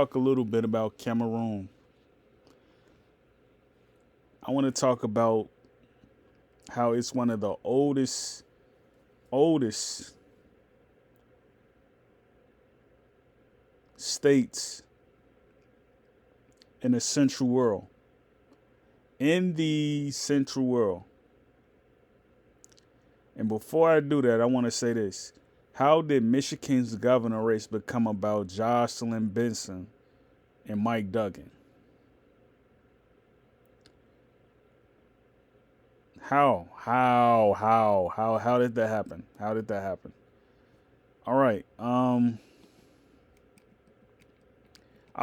talk a little bit about Cameroon. I want to talk about how it's one of the oldest states in the Central world. In the Central world. And before I do that, I want to say this. How did Michigan's governor race become about Jocelyn Benson and Mike Duggan? How did that happen? How did that happen? All right. I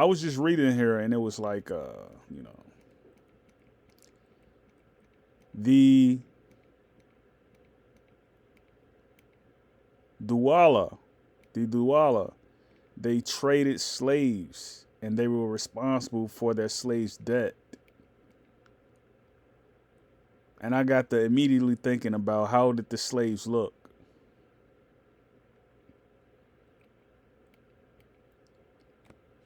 was just reading here and it was like you know, the Duala, the Duala, they traded slaves and they were responsible for their slaves' debt. And I got to immediately thinking about how did the slaves look?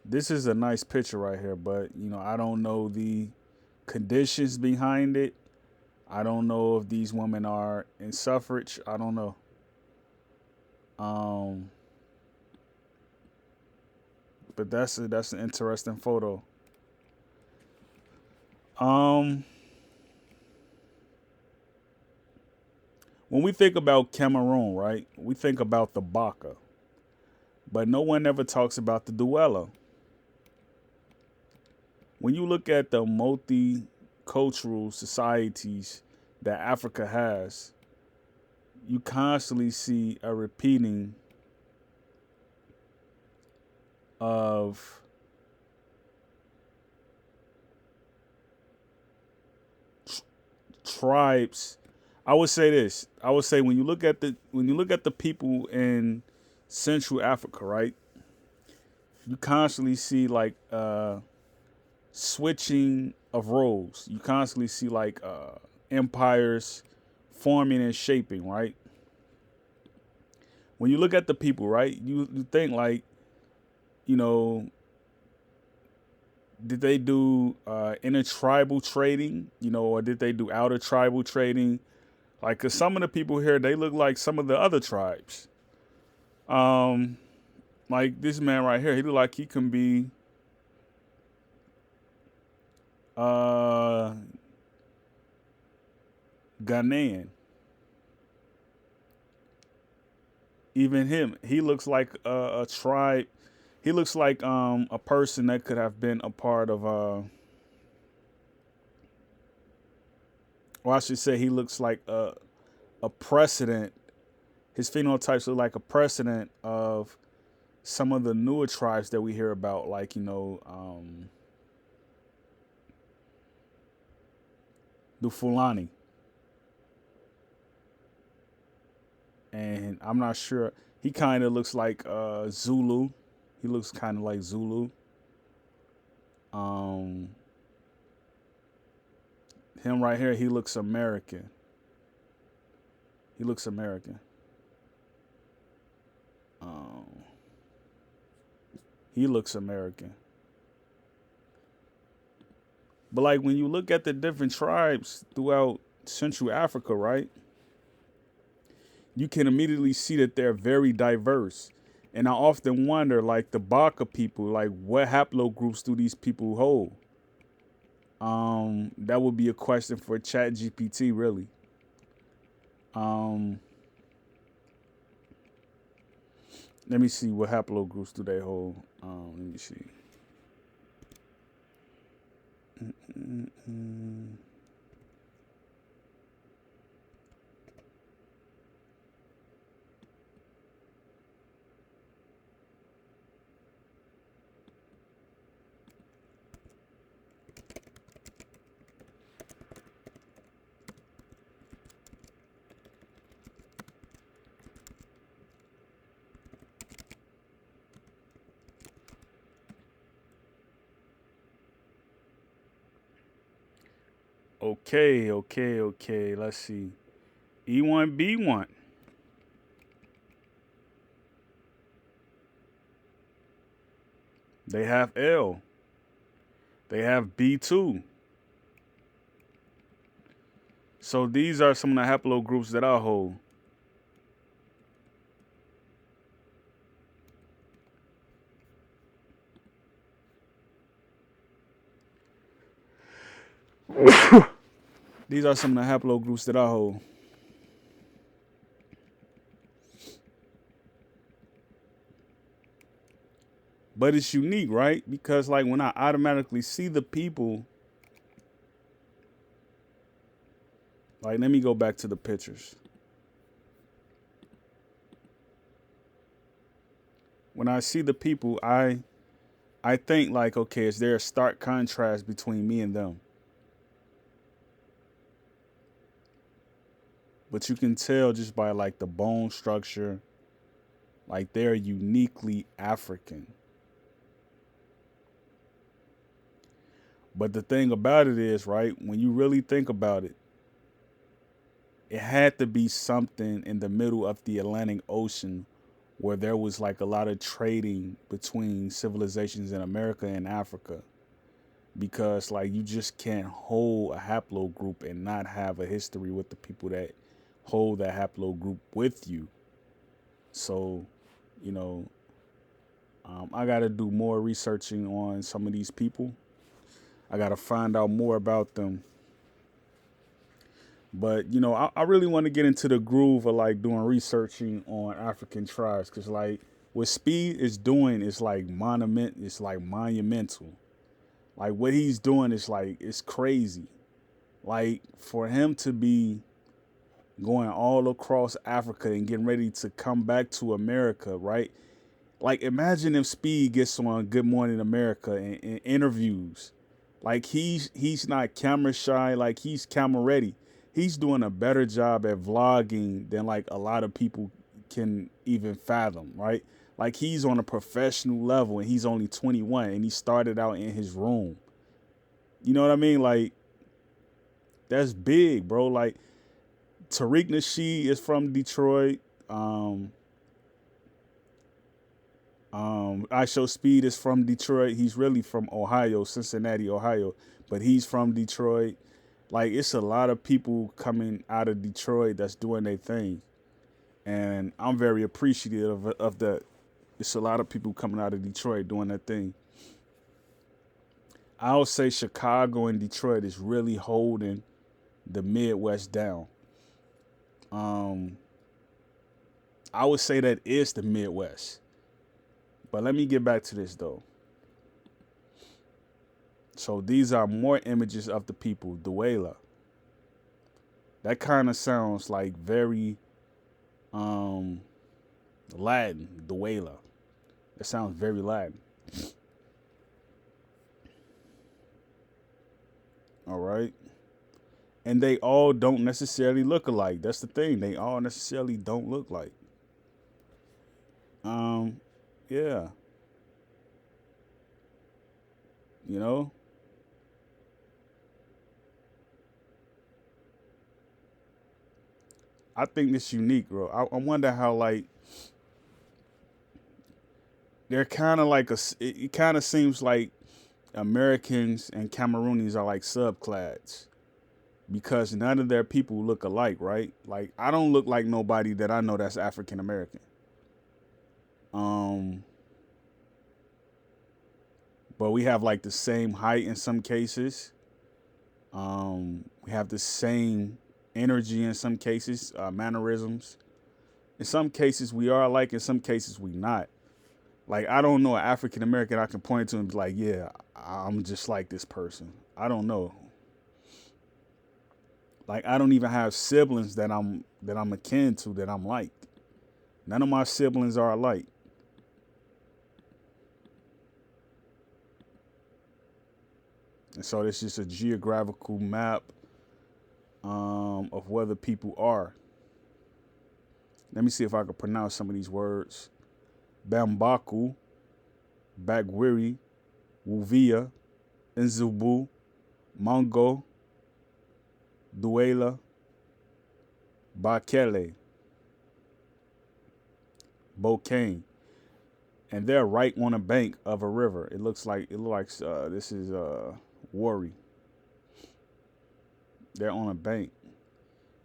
This is a nice picture right here, but I don't know the conditions behind it. I don't know if these women are in suffrage. I don't know. Um, but that's an interesting photo. Um, when we think about Cameroon, right? We think about the Baka, but no one ever talks about the Duella. When you look at the multicultural societies that Africa has, you constantly see a repeating of tribes. I would say this. I would say when you look at the people in Central Africa, right? You constantly see like switching of roles. You constantly see like empires forming and shaping, right? When you look at the people, right, you think like, you know, did they do intertribal trading, or did they do outer tribal trading? Like, cause some of the people here, they look like some of the other tribes. Um, like this man right here, he look like he can be uh Ghanaian. Even him, he looks like a tribe. He looks like a person that could have been a part of or I should say he looks like a precedent. His phenotypes look like a precedent of some of the newer tribes that we hear about, like the Fulani. And I'm not sure. He kind of looks like Zulu. He looks kind of like Zulu. Um, him right here, he looks American. He looks American. Um, he looks American. But like when you look at the different tribes throughout Central Africa, right? You can immediately see that they're very diverse. And I often wonder, like the Baka people, like what haplogroups do these people hold? That would be a question for Chat GPT, really. Um, let me see what haplogroups do they hold. Let me see. Mm-mm-mm. Okay. Let's see. E1B1. They have L. They have B2. So these are some of the haplogroups that I hold. These are some of the haplogroups that I hold. But it's unique, right? Because like when I automatically see the people, like let me go back to the pictures. When I see the people, I think like, okay, is there a stark contrast between me and them? But you can tell just by like the bone structure, like they're uniquely African. But the thing about it is, right, when you really think about it, it had to be something in the middle of the Atlantic Ocean where there was like a lot of trading between civilizations in America and Africa. Because like you just can't hold a haplogroup and not have a history with the people that hold that haplogroup with you. So, you know, I got to do more researching on some of these people. I got to find out more about them. But, you know, I really want to get into the groove of like doing researching on African tribes because like what Speed is doing is like it's like monumental. Like what he's doing is like, it's crazy. Like for him to be going all across Africa and getting ready to come back to America, right? Like imagine if Speed gets on Good Morning America and interviews. Like he's not camera shy, like he's camera ready. He's doing a better job at vlogging than like a lot of people can even fathom, right? Like he's on a professional level and he's only 21 and he started out in his room. You know what I mean? Like that's big, bro. Like Tariq Nasheed is from Detroit. I Show Speed is from Detroit. He's really from Ohio, Cincinnati, Ohio, but he's from Detroit. Like it's a lot of people coming out of Detroit that's doing their thing, and I'm very appreciative of that. It's a lot of people coming out of Detroit doing that thing. I would say Chicago and Detroit is really holding the Midwest down. Um, I would say that is the Midwest. But let me get back to this though. So these are more images of the people, Duela. That kind of sounds like very Latin, Duela. It sounds very Latin. All right. And they all don't necessarily look alike. That's the thing. They all necessarily don't look like. Um, yeah. You know? I think it's unique, bro. I wonder how like they're kind of like it kind of seems like Americans and Cameroonians are like subclads because none of their people look alike, right? Like I don't look like nobody that I know that's African American. Um, but we have like the same height in some cases. We have the same energy in some cases, mannerisms. In some cases we are alike, in some cases we not. Like I don't know an African American I can point to and be like, yeah, I'm just like this person. I don't know. Like I don't even have siblings that I'm akin to that I'm like. None of my siblings are alike. And so it's just a geographical map of where the people are. Let me see if I can pronounce some of these words. Bambaku, Bagwiri, Wuvia, Nzubu, Mongo, Duela, Bakele, Bokane. and they're right on a bank of a river. It looks like this is Worry. They're on a bank,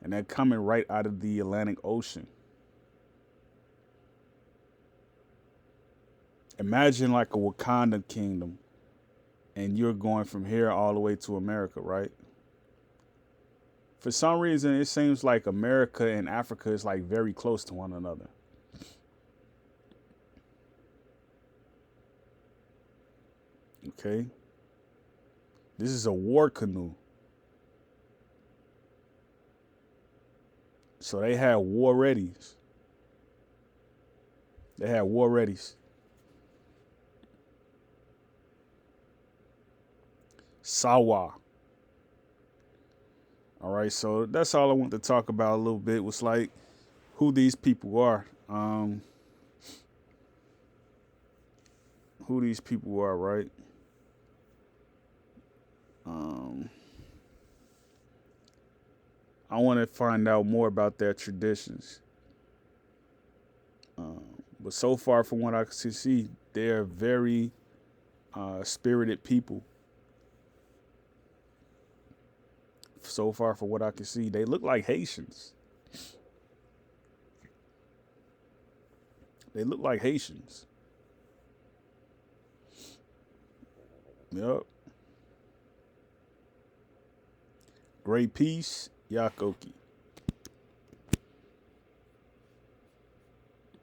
and they're coming right out of the Atlantic Ocean. Imagine like a Wakanda kingdom, and you're going from here all the way to America, right? For some reason, it seems like America and Africa is like very close to one another. Okay, this is a war canoe, so they had war readies. They had war readies. Sawa. All right, so that's all I want to talk about a little bit. Was like who these people are. Who these people are, right? Um, I want to find out more about their traditions. But so far, from what I can see, they're very spirited people. So far, from what I can see, they look like Haitians. They look like Haitians. Yep. Great peace, Yakoki.